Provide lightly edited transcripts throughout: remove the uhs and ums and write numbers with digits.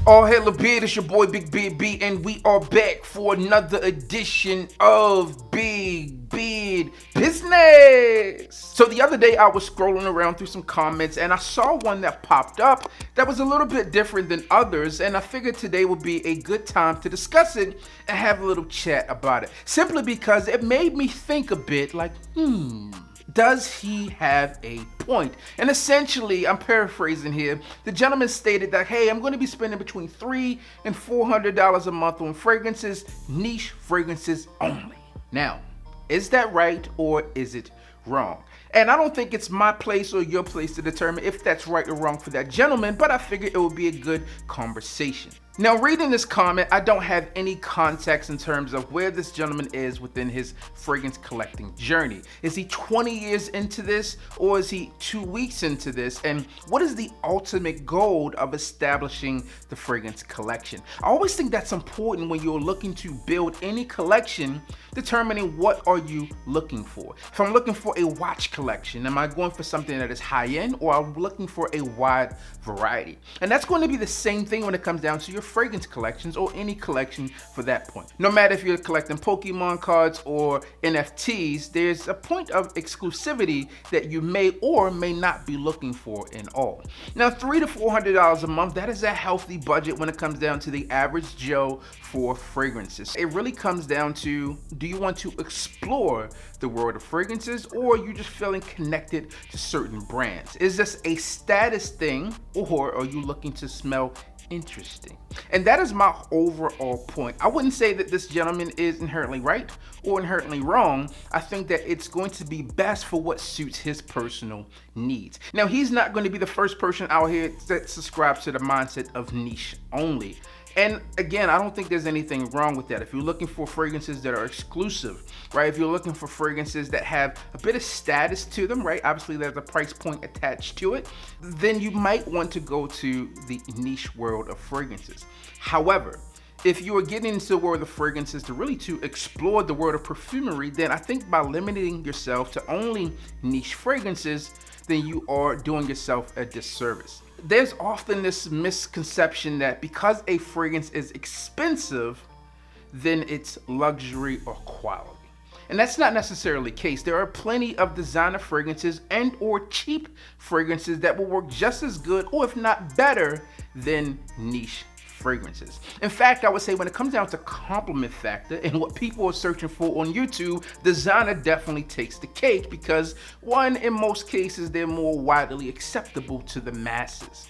Oh, hello, beard, it's your boy Big Beard B, and we are back for another edition of Big Beard Business. So the other day I was scrolling around through some comments and I saw one that popped up that was a little bit different than others, and I figured today would be a good time to discuss it and have a little chat about it. Simply because it made me think a bit like, does he have a point? And essentially, I'm paraphrasing here, the gentleman stated that, hey, I'm going to be spending between $300 and $400 a month on fragrances, niche fragrances only. Now, is that right or is it wrong? And I don't think it's my place or your place to determine if that's right or wrong for that gentleman, but I figured it would be a good conversation. Now, reading this comment, I don't have any context in terms of where this gentleman is within his fragrance collecting journey. Is he 20 years into this, or is he 2 weeks into this? And what is the ultimate goal of establishing the fragrance collection? I always think that's important when you're looking to build any collection, determining what are you looking for. If I'm looking for a watch collection, am I going for something that is high-end, or I'm looking for a wide variety? And that's going to be the same thing when it comes down to your fragrance collections or any collection for that point. No matter if you're collecting Pokemon cards or NFTs, there's a point of exclusivity that you may or may not be looking for in all. Now, $300 to $400 a month, that is a healthy budget when it comes down to the average Joe for fragrances. It really comes down to, do you want to explore the world of fragrances, or are you just feeling connected to certain brands? Is this a status thing, or are you looking to smell interesting? And that is my overall point. I wouldn't say that this gentleman is inherently right or inherently wrong. I think that it's going to be best for what suits his personal needs. Now, he's not going to be the first person out here that subscribes to the mindset of niche only. And again, I don't think there's anything wrong with that. If you're looking for fragrances that are exclusive, right? If you're looking for fragrances that have a bit of status to them, right? Obviously, there's a price point attached to it. Then you might want to go to the niche world of fragrances. However, if you are getting into the world of fragrances to explore the world of perfumery, then I think by limiting yourself to only niche fragrances, then you are doing yourself a disservice. There's often this misconception that because a fragrance is expensive, then it's luxury or quality. And that's not necessarily the case. There are plenty of designer fragrances and or cheap fragrances that will work just as good, or if not better, than niche fragrances. In fact, I would say when it comes down to compliment factor and what people are searching for on YouTube, designer definitely takes the cake because, one, in most cases, they're more widely acceptable to the masses.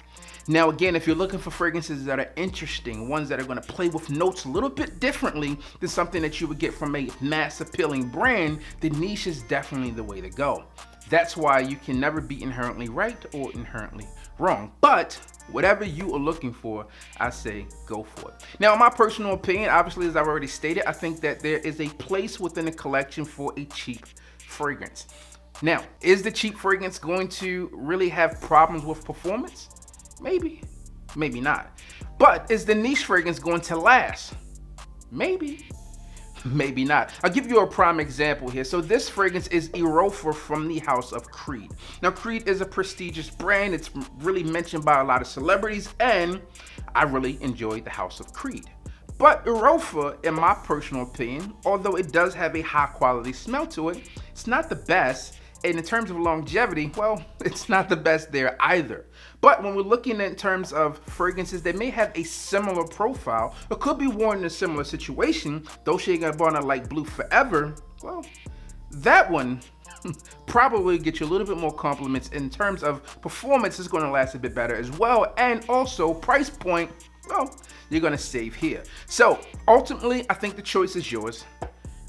Now, again, if you're looking for fragrances that are interesting, ones that are going to play with notes a little bit differently than something that you would get from a mass appealing brand, the niche is definitely the way to go. That's why you can never be inherently right or inherently wrong. But whatever you are looking for, I say go for it. Now, in my personal opinion, obviously, as I've already stated, I think that there is a place within the collection for a cheap fragrance. Now, is the cheap fragrance going to really have problems with performance? Maybe, maybe not. But is the niche fragrance going to last? Maybe. Maybe not. I'll give you a prime example here. So this fragrance is Erofa from the house of Creed. Now, Creed is a prestigious brand. It's really mentioned by a lot of celebrities, and I really enjoy the house of Creed. But Erofa, in my personal opinion, although it does have a high quality smell to it, it's not the best. And in terms of longevity, well, it's not the best there either. But when we're looking in terms of fragrances that may have a similar profile, or could be worn in a similar situation, Dolce & Gabbana Light Blue Forever, well, that one probably get you a little bit more compliments in terms of performance. Is going to last a bit better as well, and also price point, well, you're going to save here. So ultimately, I think the choice is yours.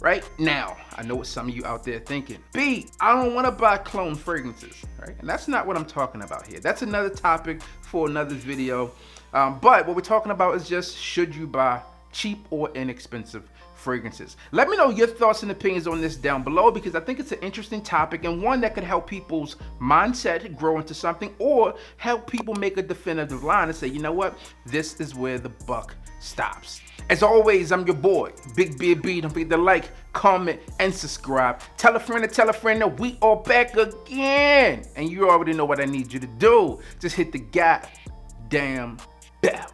Right now, I know what some of you out there thinking. B, I don't want to buy clone fragrances, right? And that's not what I'm talking about here. That's another topic for another video. But what we're talking about is just, should you buy cheap or inexpensive fragrances? Let me know your thoughts and opinions on this down below, because I think it's an interesting topic and one that could help people's mindset grow into something, or help people make a definitive line and say, you know what, this is where the buck stops. As always, I'm your boy, Big Beard B. Don't forget to like, comment, and subscribe. Tell a friend that we are back again. And you already know what I need you to do. Just hit the goddamn bell.